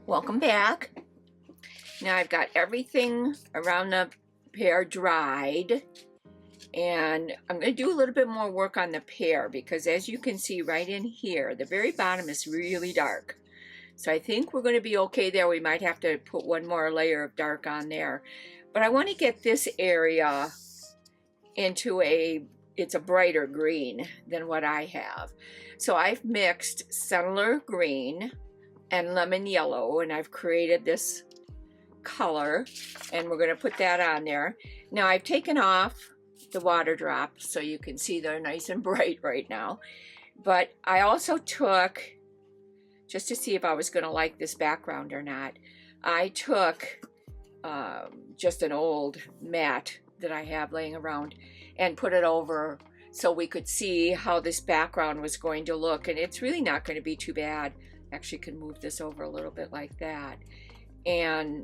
Welcome back. Now I've got everything around the pear dried, and I'm going to do a little bit more work on the pear because, as you can see right in here, the very bottom is really dark. So I think we're going to be okay there. We might have to put one more layer of dark on there. But I want to get this area into it's a brighter green than what I have. So I've mixed Cardinal green and lemon yellow, and I've created this color, and we're going to put that on there. Now I've taken off the water drops so you can see they're nice and bright right now, but I also took, just to see if I was going to like this background or not, I took just an old mat that I have laying around and put it over so we could see how this background was going to look, and it's really not going to be too bad. Actually can move this over a little bit like that, and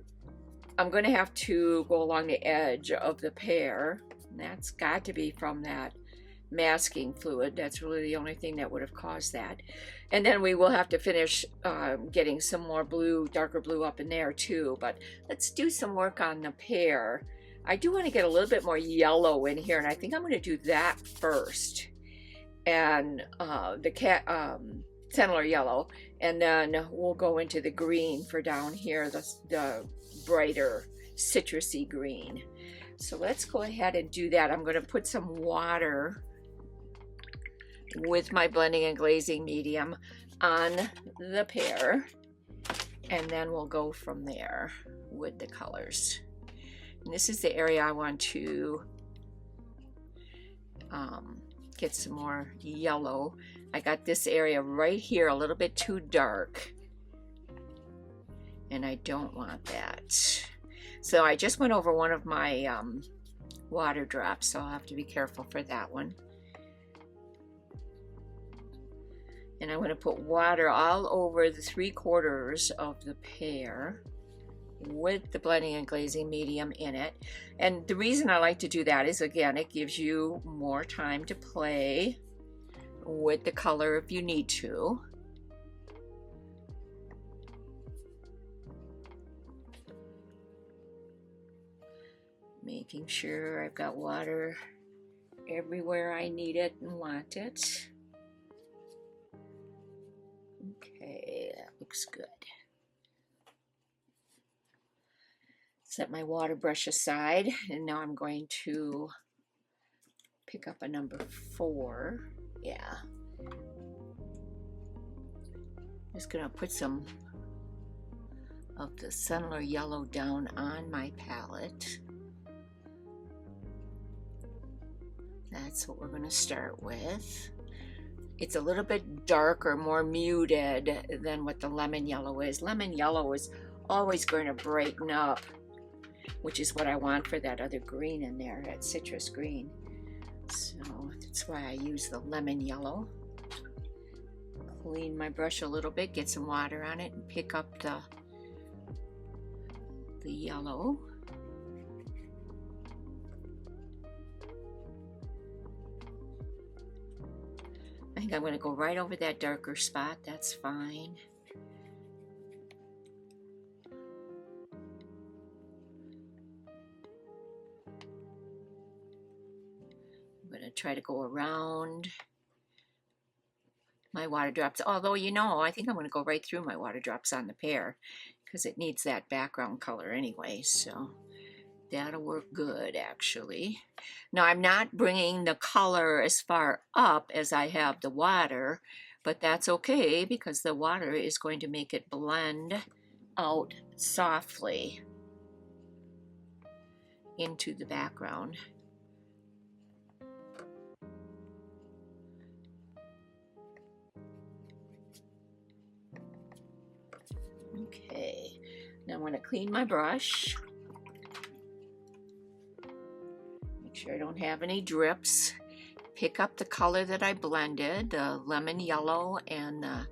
I'm going to have to go along the edge of the pear, and that's got to be from that masking fluid. That's really the only thing that would have caused that. And then we will have to finish getting some more blue, darker blue up in there too. But let's do some work on the pear. I do want to get a little bit more yellow in here, and I think I'm going to do that first, and Cardinal yellow, and then we'll go into the green for down here, the brighter citrusy green. So let's go ahead and do that. I'm going to put some water with my blending and glazing medium on the pear, and then we'll go from there with the colors. And this is the area I want to get some more yellow. I got this area right here a little bit too dark, and I don't want that. So I just went over one of my water drops, so I'll have to be careful for that one. And I'm going to put water all over the 3/4 of the pear with the blending and glazing medium in it. And the reason I like to do that is, again, it gives you more time to play with the color if you need to. Making sure I've got water everywhere I need it and want it. Okay, that looks good. Set my water brush aside, and now I'm going to pick up a number 4. Yeah. Just gonna put some of the Cardinal yellow down on my palette. That's what we're gonna start with. It's a little bit darker, more muted than what the lemon yellow is. Lemon yellow is always going to brighten up, which is what I want for that other green in there, that citrus green. So that's why I use the lemon yellow. Clean my brush a little bit, get some water on it, and pick up the yellow. I think I'm going to go right over that darker spot. That's fine. I'm going to try to go around my water drops, although, you know, I think I'm going to go right through my water drops on the pear because it needs that background color anyway, so that'll work good, actually. Now, I'm not bringing the color as far up as I have the water, but that's okay because the water is going to make it blend out softly into the background. Okay, now I'm going to clean my brush. Make sure I don't have any drips. Pick up the color that I blended, the lemon yellow and the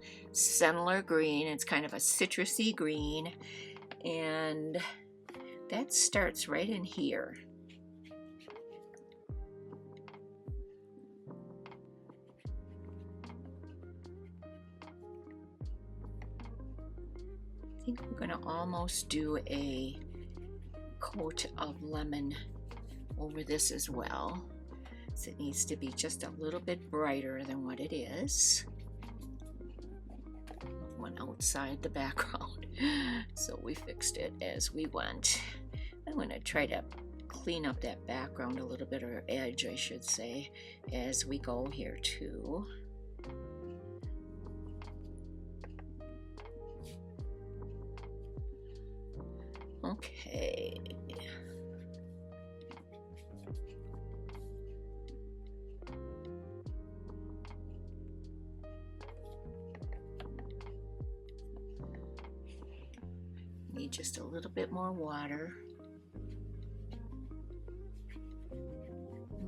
Cardinal green. It's kind of a citrusy green, and that starts right in here. think we're gonna almost do a coat of lemon over this as well. So it needs to be just a little bit brighter than what it is. Went outside the background, so we fixed it as we went. I'm gonna try to clean up that background a little bit, or edge I should say, as we go here too. Okay. Need just a little bit more water.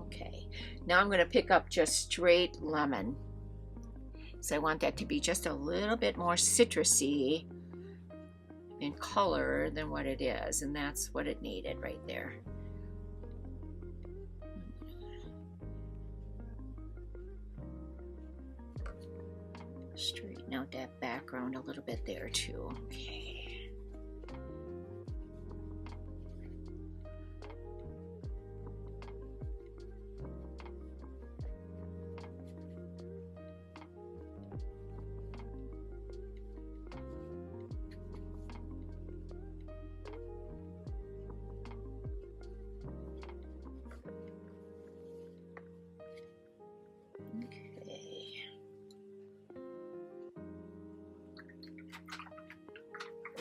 Okay, now I'm going to pick up just straight lemon. So I want that to be just a little bit more citrusy in color than what it is, and that's what it needed right there. Straighten out that background a little bit there too. Okay.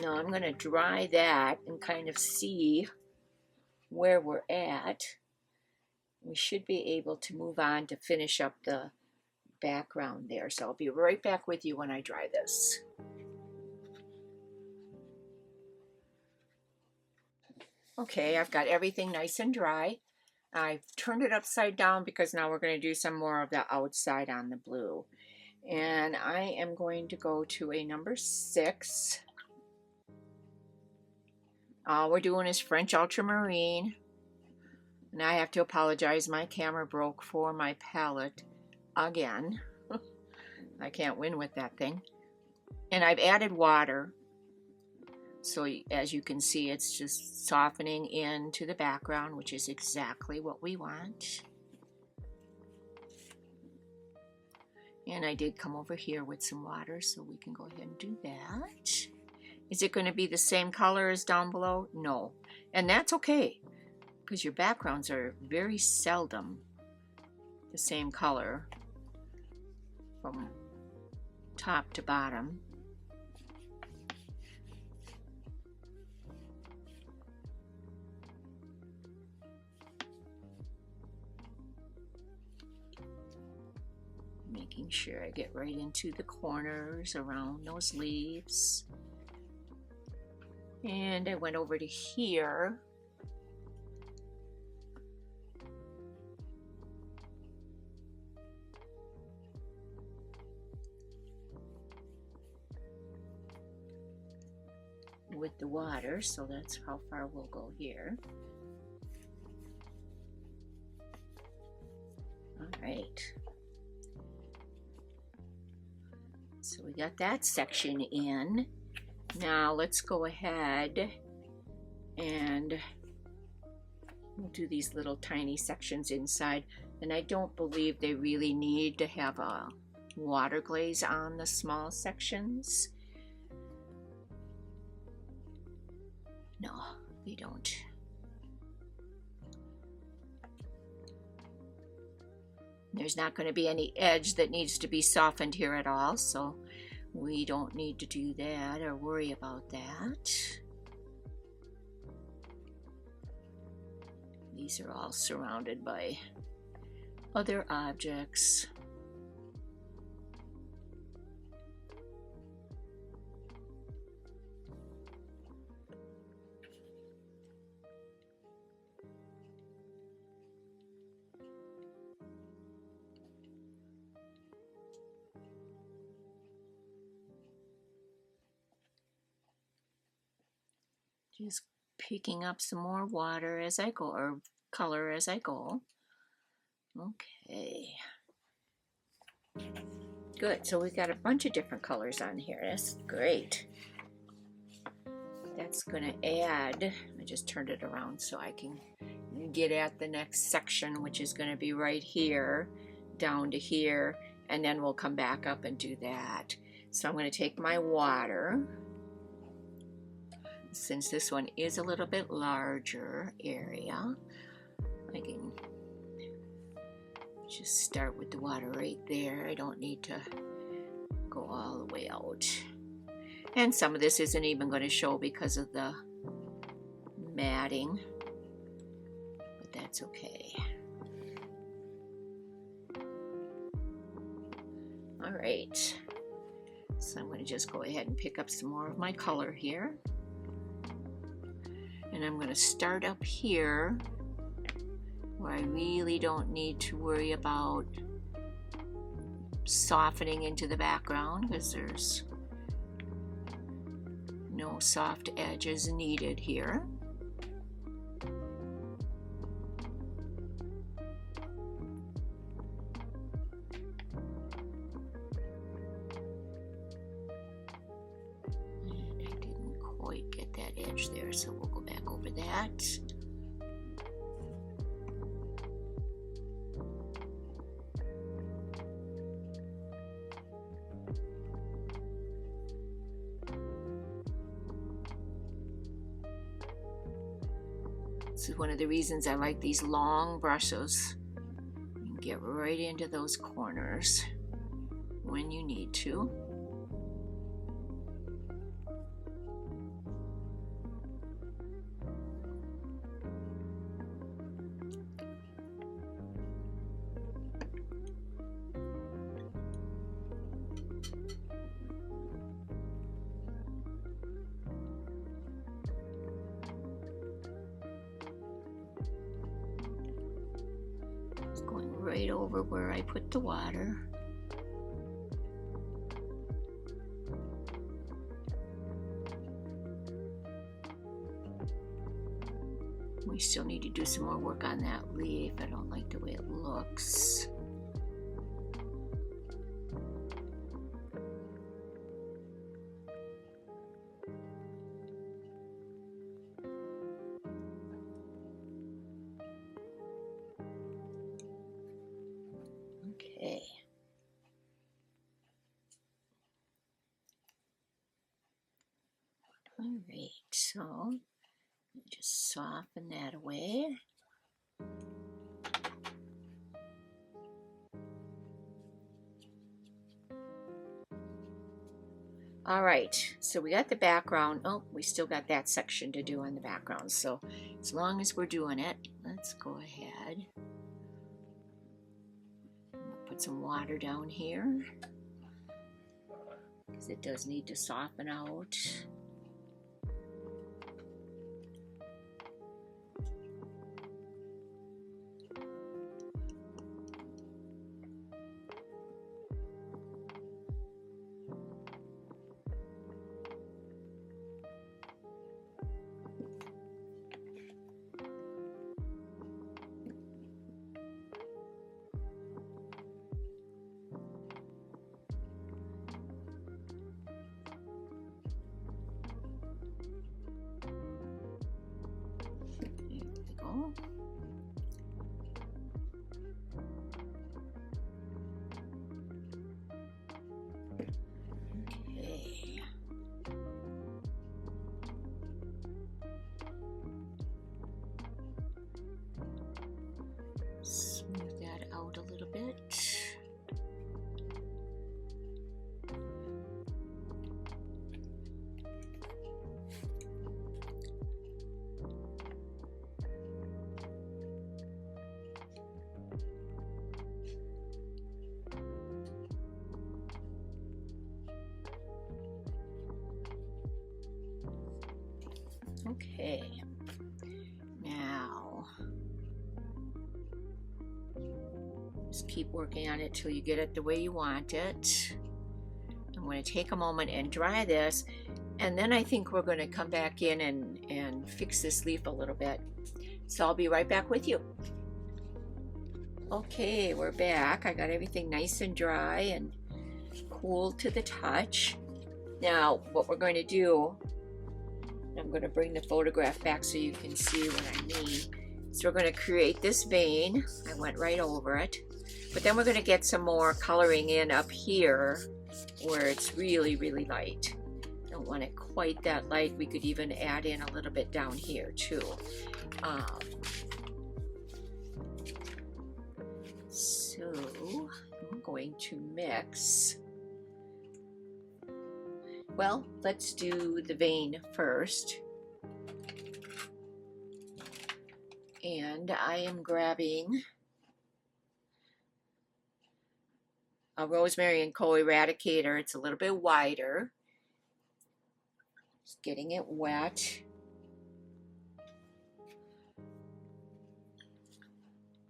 Now I'm going to dry that and kind of see where we're at. We should be able to move on to finish up the background there. So I'll be right back with you when I dry this. Okay, I've got everything nice and dry. I've turned it upside down because now we're going to do some more of the outside on the blue. And I am going to go to a number 6. All we're doing is French ultramarine. And I have to apologize, my camera broke for my palette again. I can't win with that thing. And I've added water. So as you can see, it's just softening into the background, which is exactly what we want. And I did come over here with some water, so we can go ahead and do that. Is it going to be the same color as down below? No. And that's okay, because your backgrounds are very seldom the same color from top to bottom. Making sure I get right into the corners around those leaves. And I went over to here. With the water, so that's how far we'll go here. All right. So we got that section in. Now let's go ahead and we'll do these little tiny sections inside. And I don't believe they really need to have a water glaze on the small sections. No, they don't. There's not going to be any edge that needs to be softened here at all, so we don't need to do that or worry about that. These are all surrounded by other objects. Just picking up some more water as I go, or color as I go. Okay. Good, so we've got a bunch of different colors on here. That's great. it's going to add, I just turned it around so I can get at the next section, which is going to be right here down to here, and then we'll come back up and do that. So I'm going to take my water, since this one is a little bit larger area. I can just start with the water right there. I don't need to go all the way out. And some of this isn't even going to show because of the matting, but that's okay. All right, so I'm going to just go ahead and pick up some more of my color here. And I'm going to start up here where I really don't need to worry about softening into the background, because there's no soft edges needed here. And I didn't quite get that edge there, so we'll go back over that. This is one of the reasons I like these long brushes. You can get right into those corners when you need to. Right over where I put the water. We still need to do some more work on that leaf. I don't like the way it looks. Okay. All right, so just soften that away. All right, so we got the background. Oh, we still got that section to do on the background. So as long as we're doing it, let's go ahead. Put some water down here because it does need to soften out. Okay. Smooth that out a little bit. Okay, now just keep working on it till you get it the way you want it. I'm going to take a moment and dry this, and then I think we're going to come back in and fix this leaf a little bit. So I'll be right back with you. Okay, we're back. I got everything nice and dry and cool to the touch. Now what we're going to do, I'm I'm going to bring the photograph back so you can see what I mean. So we're going to create this vein. I went right over it. But then we're going to get some more coloring in up here where it's really, really light. Don't want it quite that light. We could even add in a little bit down here too. So I'm going to mix. Well, let's do the vein first. And I am grabbing a Rosemary and Co. Eradicator. It's a little bit wider. Just getting it wet.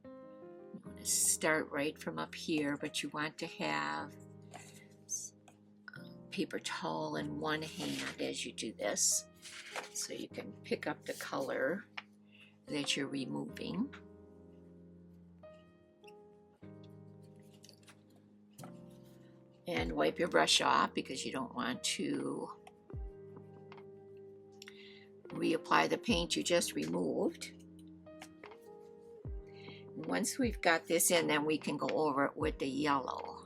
You want to start right from up here, but you want to have a paper towel in one hand as you do this, so you can pick up the color that you're removing. And wipe your brush off because you don't want to reapply the paint you just removed. And once we've got this in, then we can go over it with the yellow.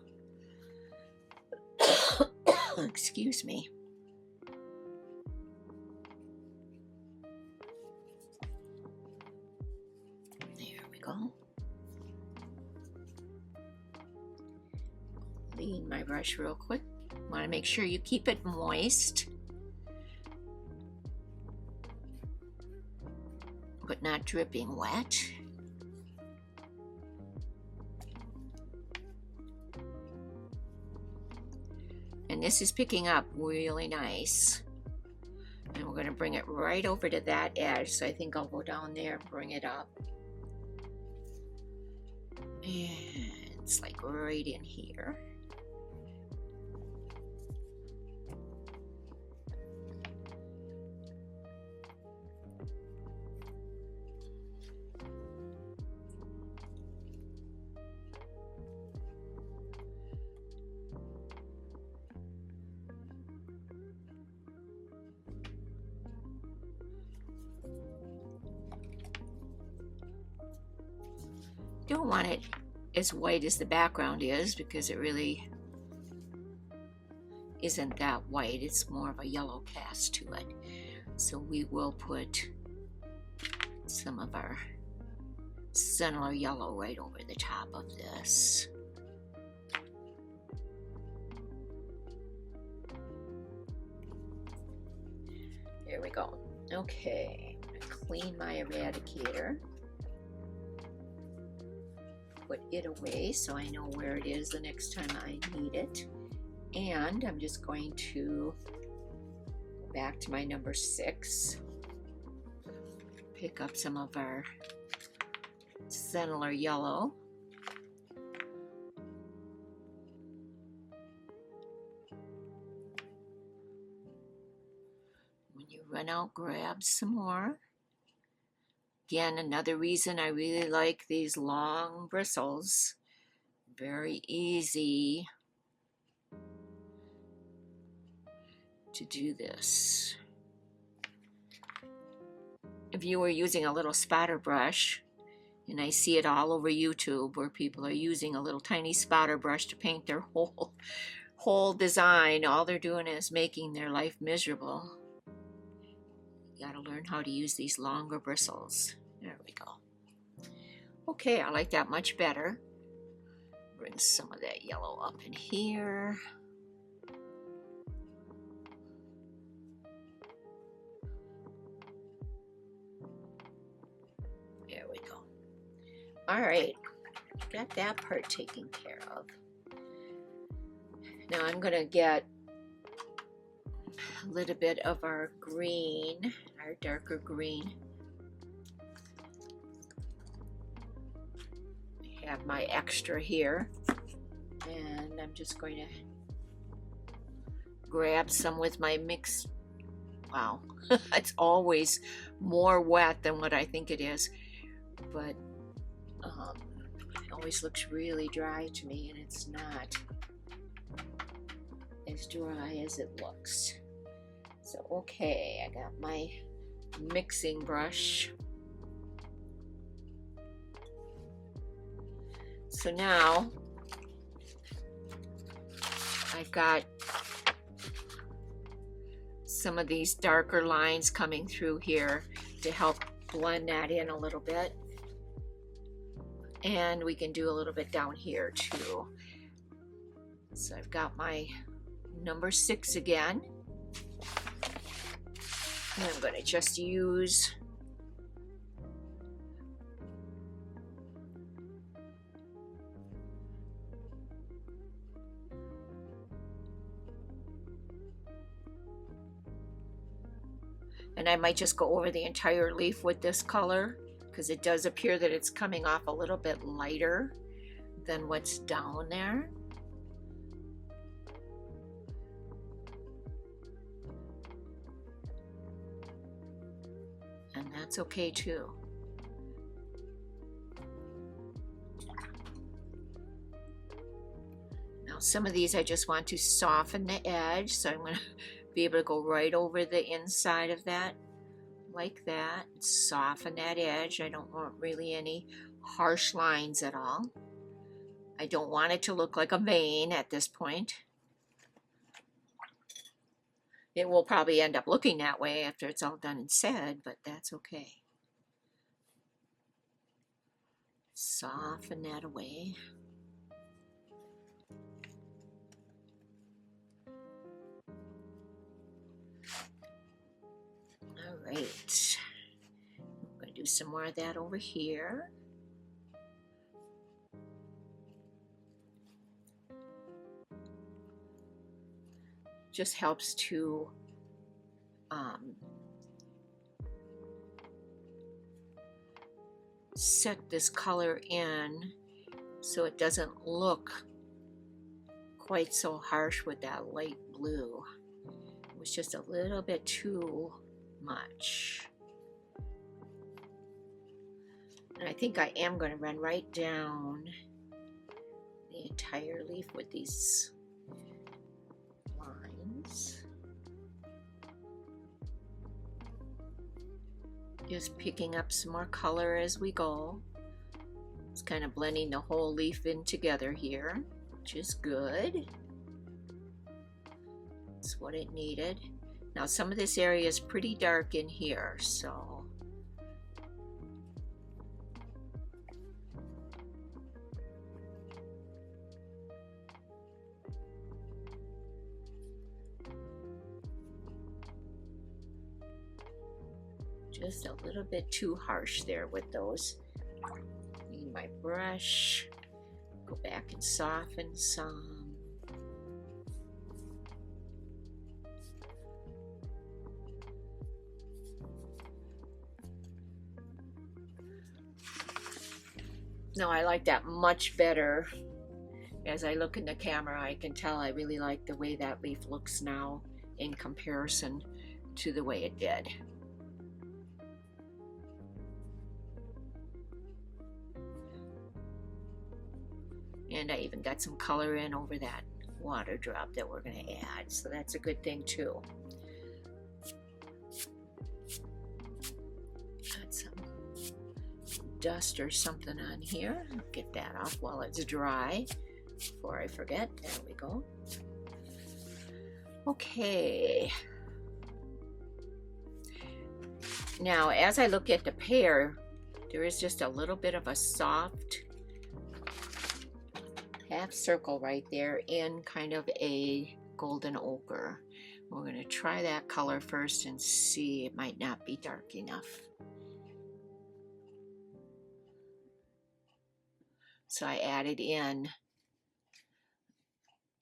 Excuse me. There we go. Clean my brush real quick. Want to make sure you keep it moist, but not dripping wet. And this is picking up really nice. And we're going to bring it right over to that edge. So I think I'll go down there and bring it up. And it's like right in here. Don't want it as white as the background is because it really isn't that white. It's more of a yellow cast to it. So we will put some of our similar yellow right over the top of this. There we go. Okay, I'm going to clean my Eradicator. Put it away so I know where it is the next time I need it. And I'm just going to go back to my number 6. Pick up some of our similar yellow. When you run out, grab some more. Again, another reason I really like these long bristles. Very easy to do this. If you were using a little spotter brush, and I see it all over YouTube where people are using a little tiny spotter brush to paint their whole design, all they're doing is making their life miserable. You gotta learn how to use these longer bristles. There we go. Okay, I like that much better. Bring some of that yellow up in here. There we go. All right, got that part taken care of. Now I'm gonna get a little bit of our green, our darker green. I have my extra here, and I'm just going to grab some with my mix. Wow, it's always more wet than what I think it is, but it always looks really dry to me, and it's not as dry as it looks. So, okay, I got my mixing brush. So now I've got some of these darker lines coming through here to help blend that in a little bit. And we can do a little bit down here too. So I've got my number 6 again. And I'm going to just use and I might just go over the entire leaf with this color because it does appear that it's coming off a little bit lighter than what's down there. And that's okay too. Now some of these I just want to soften the edge, so I'm going to be able to go right over the inside of that like that, soften that edge. I don't want really any harsh lines at all. I don't want it to look like a vein at this point. It will probably end up looking that way after it's all done and said, but that's okay. Soften that away. All right. I'm going to do some more of that over here. Just helps to set this color in so it doesn't look quite so harsh with that light blue. It was just a little bit too much. And I think I am going to run right down the entire leaf with these lines. Just picking up some more color as we go. It's kind of blending the whole leaf in together here, which is good. That's what it needed. Now some of this area is pretty dark in here, so just a little bit too harsh there with those. Need my brush, go back and soften some. No, I like that much better. As I look in the camera, I can tell I really like the way that leaf looks now in comparison to the way it did. And I even got some color in over that water drop that we're going to add, so that's a good thing too. Got some dust or something on here. I'll get that off while it's dry before I forget. There we go. Okay. Now, as I look at the pear, there is just a little bit of a soft half circle right there in kind of a golden ochre. We're going to try that color first and see. It might not be dark enough. So I added in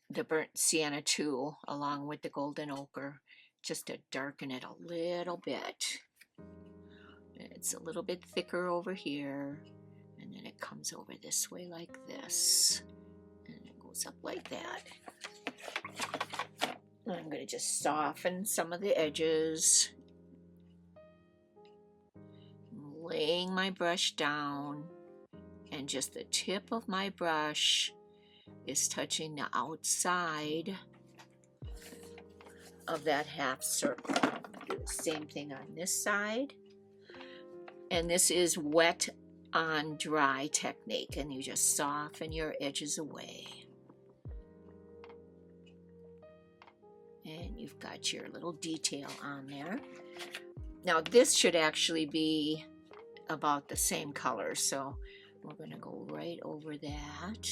the burnt sienna too, along with the golden ochre, just to darken it a little bit. It's a little bit thicker over here, and then it comes over this way like this, and it goes up like that. I'm going to just soften some of the edges, laying my brush down, and just the tip of my brush is touching the outside of that half circle. the same thing on this side. And this is wet on dry technique, and you just soften your edges away. And you've got your little detail on there. Now this should actually be about the same color, so we're going to go right over that.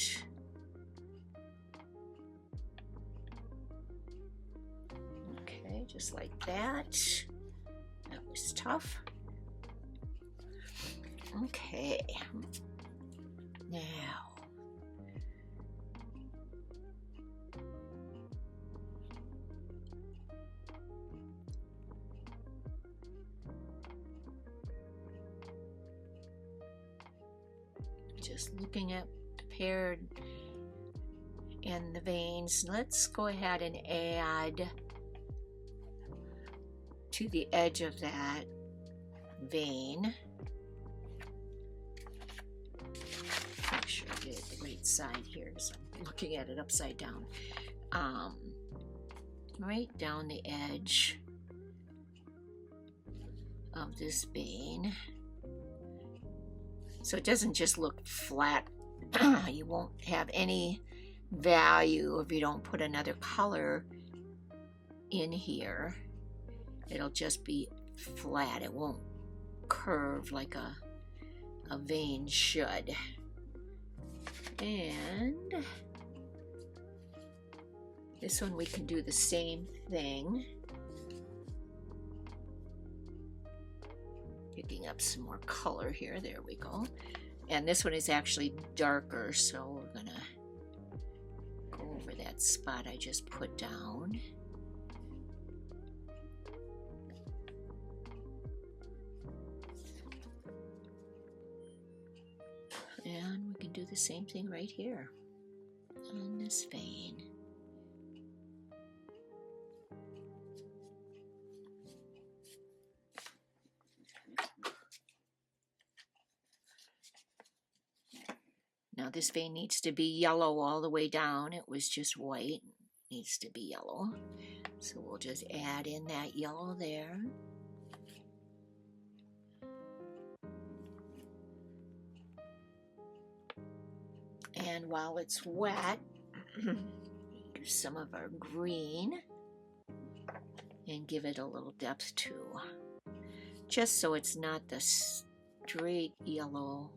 Okay, just like that. That was tough. Okay, now just looking at the pear and the veins, let's go ahead and add to the edge of that vein. Make sure I get it the right side here because I'm looking at it upside down. Right down the edge of this vein. So it doesn't just look flat. You won't have any value if you don't put another color in here. It'll just be flat. It won't curve like a vein should. And this one we can do the same thing. Picking up some more color here. There we go. And this one is actually darker, so we're gonna go over that spot I just put down. And we can do the same thing right here on this vein. Now this vein needs to be yellow all the way down. It was just white. It needs to be yellow. So we'll just add in that yellow there. And while it's wet, do some of our green and give it a little depth too. Just so it's not the straight yellow.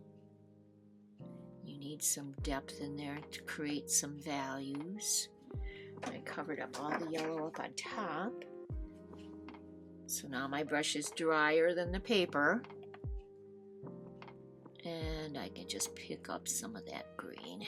You need some depth in there to create some values. I covered up all the yellow up on top. So now my brush is drier than the paper. And I can just pick up some of that green.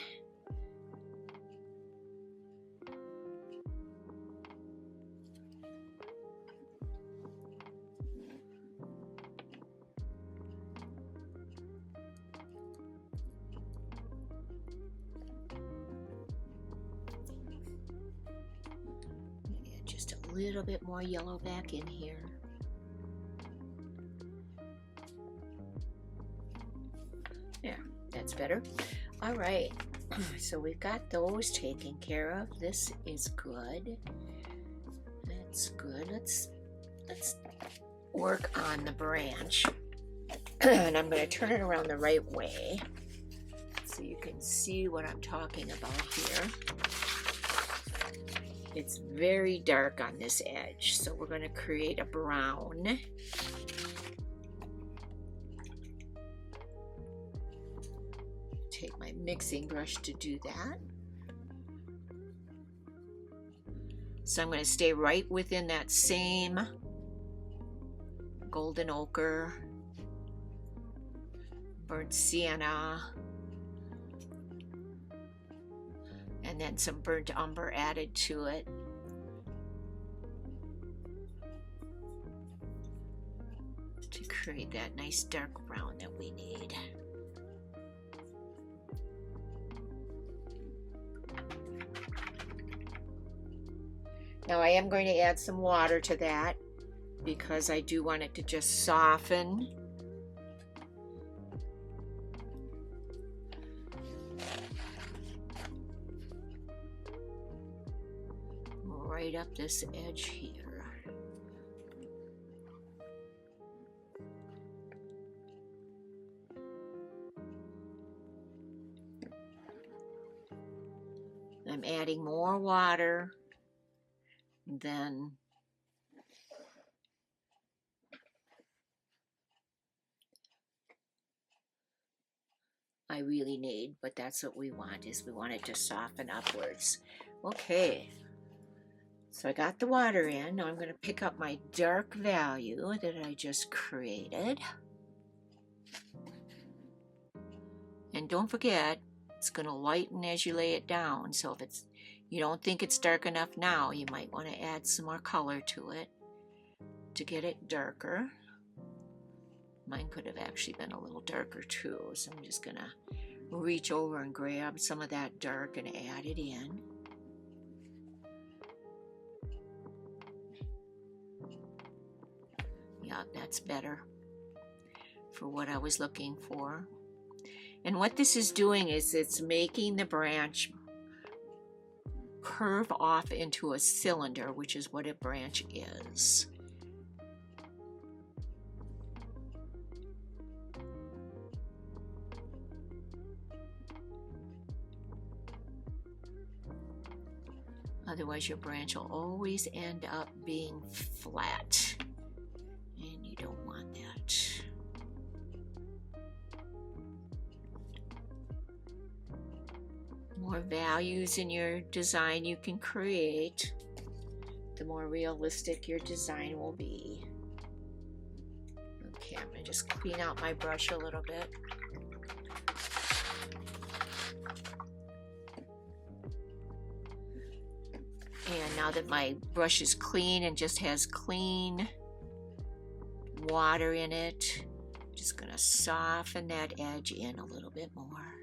Just a little bit more yellow back in here. Yeah, that's better. All right, so we've got those taken care of. This is good. That's good. Let's work on the branch. And I'm going to turn it around the right way so you can see what I'm talking about here. It's very dark on this edge, so we're going to create a brown. Take my mixing brush to do that. So I'm going to stay right within that same golden ochre, burnt sienna, and then some burnt umber added to it. To create that nice dark brown that we need. Now I am going to add some water to that because I do want it to just soften. Right up this edge here. I'm adding more water than I really need, but that's what we want, is we want it to soften upwards. Okay, so I got the water in. Now I'm going to pick up my dark value that I just created. And don't forget, it's going to lighten as you lay it down. So if you don't think it's dark enough now, you might want to add some more color to it to get it darker. Mine could have actually been a little darker too, so I'm just going to reach over and grab some of that dark and add it in. Yeah, that's better for what I was looking for. And what this is doing is it's making the branch curve off into a cylinder, which is what a branch is. Otherwise, your branch will always end up being flat, and you don't want that. The more values in your design you can create, the more realistic your design will be. Okay, I'm going to just clean out my brush a little bit. And now that my brush is clean and just has clean water in it, I'm just going to soften that edge in a little bit more.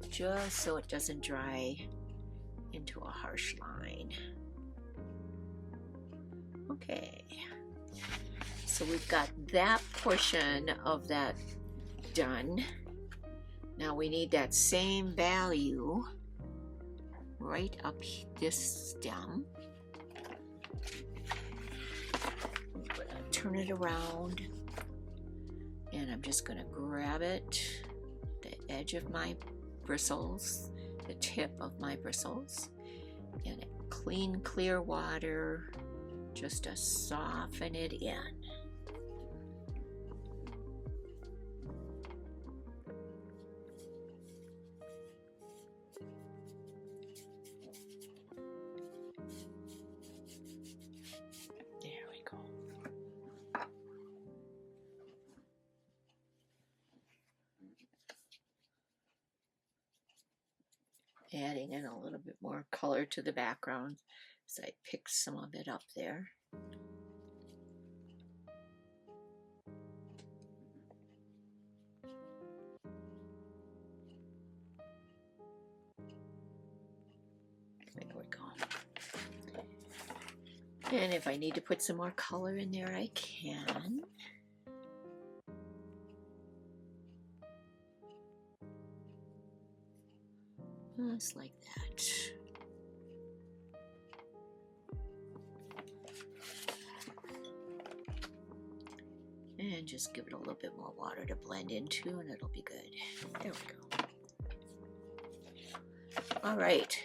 Just so it doesn't dry into a harsh line. Okay, so we've got that portion of that done. Now we need that same value right up this stem. I'm gonna turn it around, and I'm just gonna grab it, the edge of my bristles, the tip of my bristles, and clean, clear water just to soften it in. Adding in a little bit more color to the background, so I picked some of it up there. There we go. And if I need to put some more color in there, I can. Just like that. And just give it a little bit more water to blend into, and it'll be good. There we go. All right.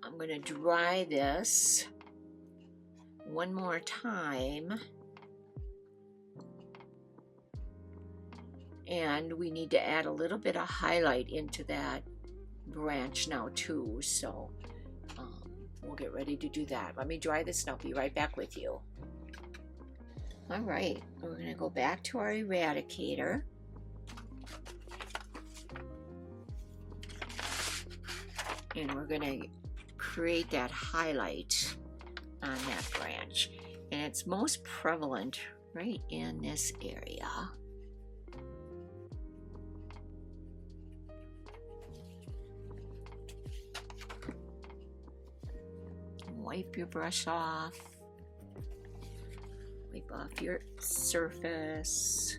I'm going to dry this one more time. And we need to add a little bit of highlight into that branch now too, so we'll get ready to do that. Let me dry this and I'll be right back with you. All right, we're going to go back to our Eradicator. And we're going to create that highlight on that branch. And it's most prevalent right in this area. Wipe your brush off, wipe off your surface.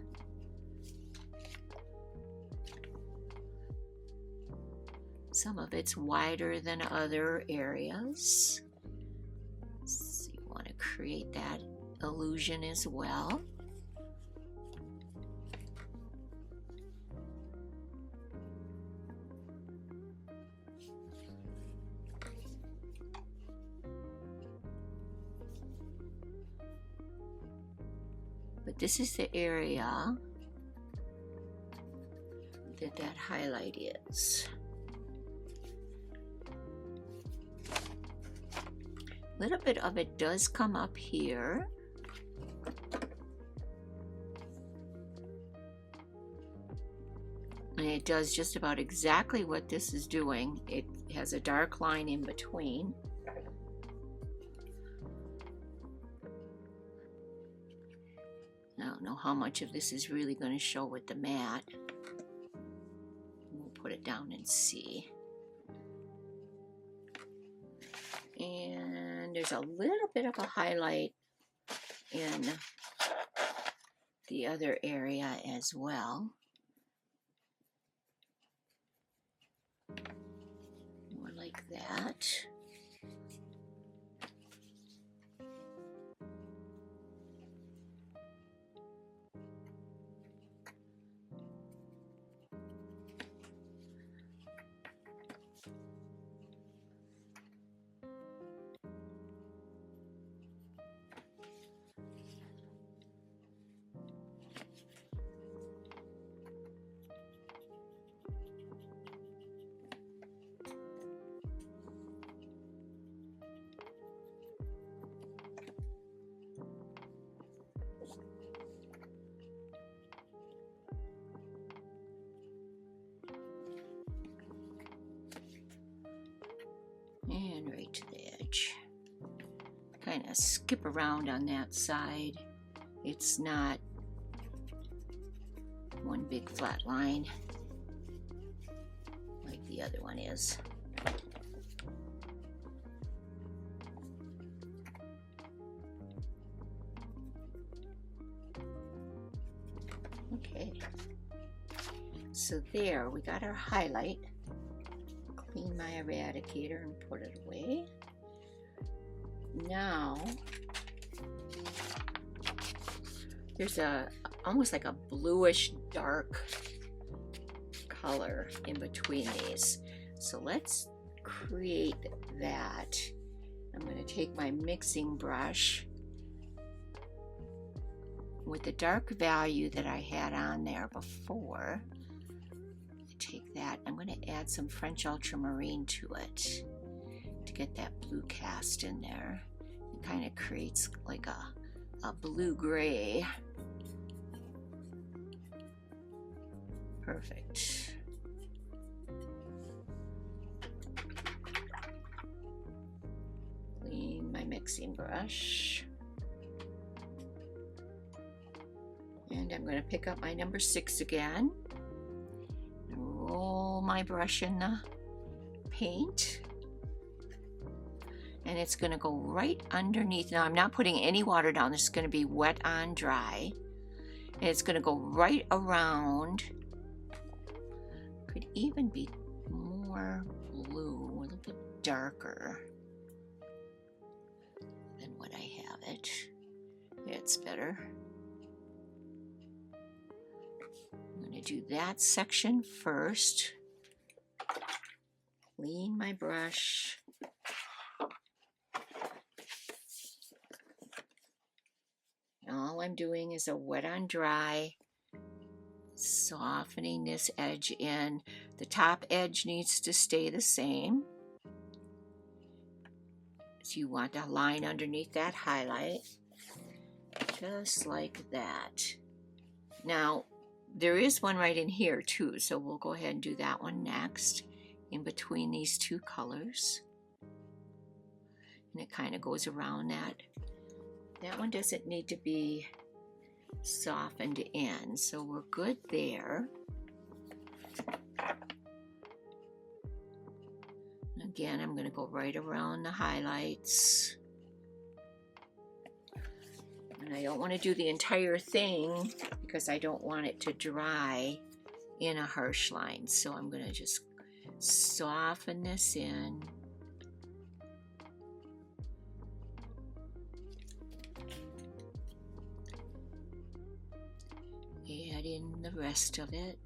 Some of it's wider than other areas, so you want to create that illusion as well. But this is the area that that highlight is. A little bit of it does come up here. And it does just about exactly what this is doing. It has a dark line in between. I don't know how much of this is really going to show with the mat. We'll put it down and see. And there's a little bit of a highlight in the other area as well. More like that. And right to the edge. Kind of skip around on that side. It's not one big flat line like the other one is. Okay. So there, we got our highlight. Clean my Eradicator and put it away. Now, there's almost like a bluish dark color in between these. So let's create that. I'm going to take my mixing brush with the dark value that I had on there before. Take that, I'm going to add some French ultramarine to it to get that blue cast in there. It kind of creates like a blue-gray. Perfect. Clean my mixing brush. And I'm going to pick up my number 6 again. Roll my brush in the paint, and it's going to go right underneath. Now I'm not putting any water down. This is going to be wet on dry, and it's going to go right around. Could even be more blue, a little bit darker than what I have it. It's better. Do that section first. Clean my brush. All I'm doing is a wet on dry, softening this edge in. The top edge needs to stay the same. So you want a line underneath that highlight, just like that. Now, there is one right in here too, so we'll go ahead and do that one next, in between these two colors. And it kind of goes around that. That one doesn't need to be softened in, so we're good there. Again, I'm going to go right around the highlights. And I don't want to do the entire thing because I don't want it to dry in a harsh line. So I'm going to just soften this in. Add in the rest of it.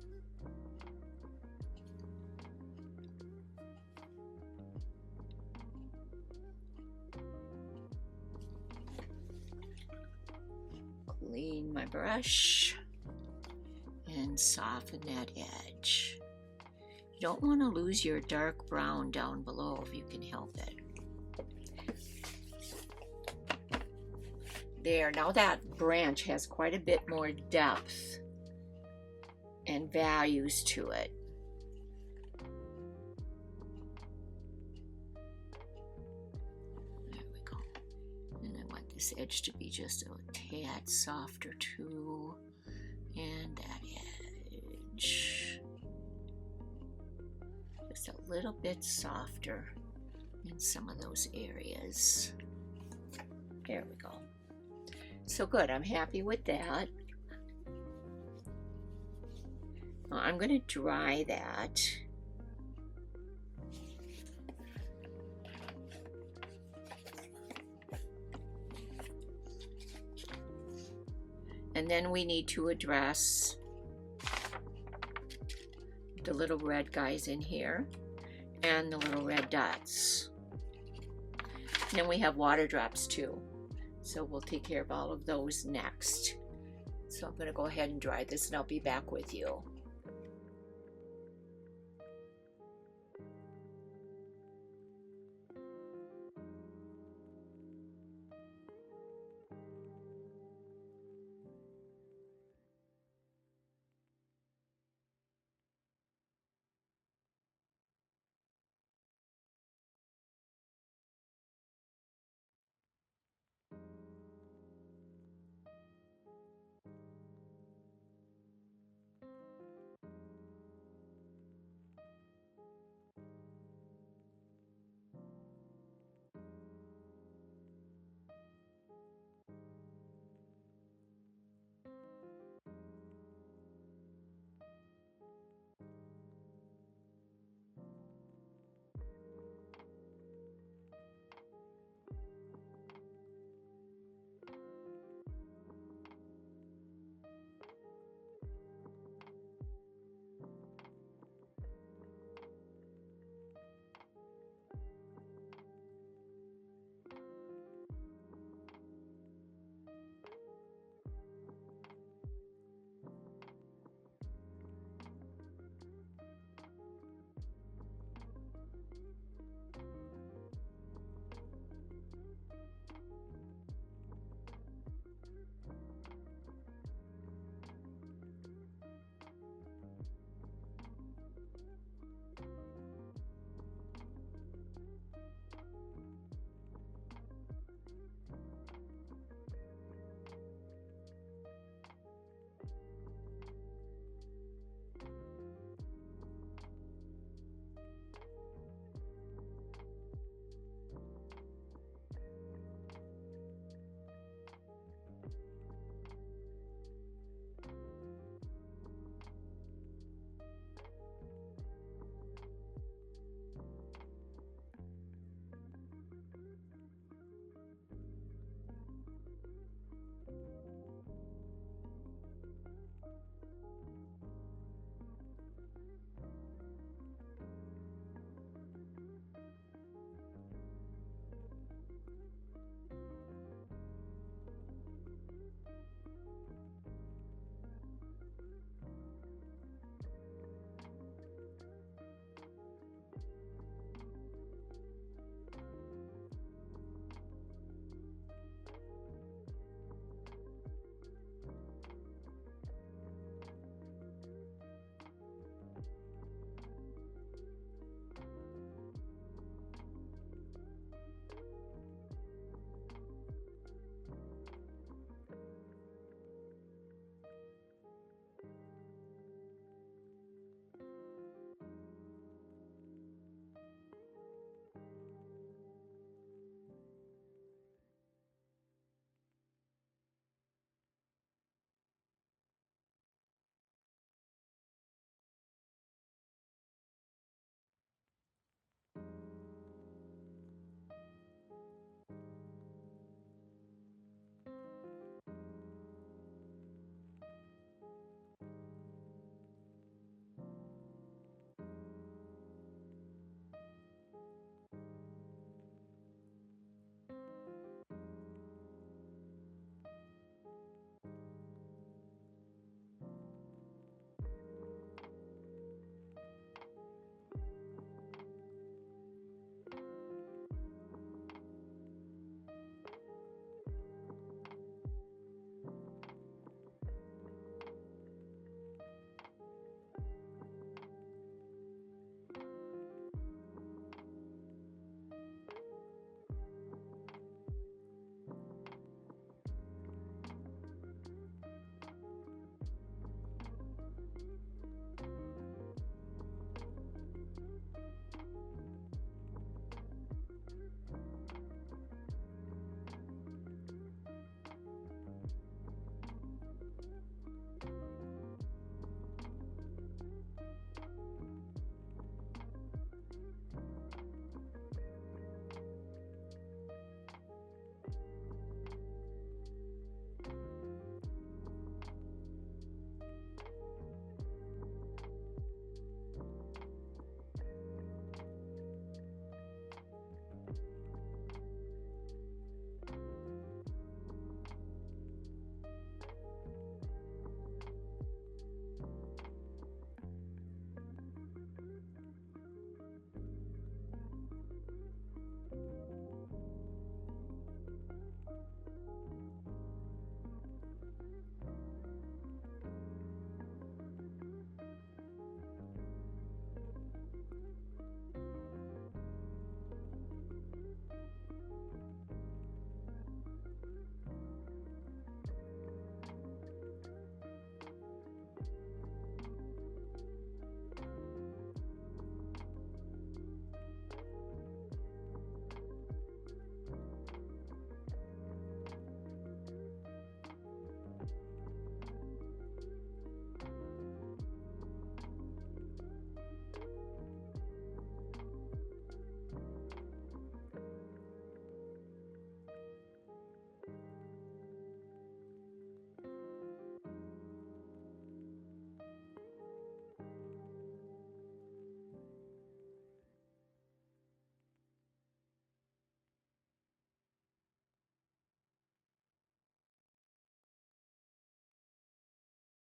Clean my brush and soften that edge. You don't want to lose your dark brown down below if you can help it. There, now that branch has quite a bit more depth and values to it. There we go. And I want this edge to be just a tad softer too. And that edge. Just a little bit softer in some of those areas. There we go. So good, I'm happy with that. Now I'm going to dry that. And then we need to address the little red guys in here and the little red dots. And then we have water drops too. So we'll take care of all of those next. So I'm going to go ahead and dry this and I'll be back with you.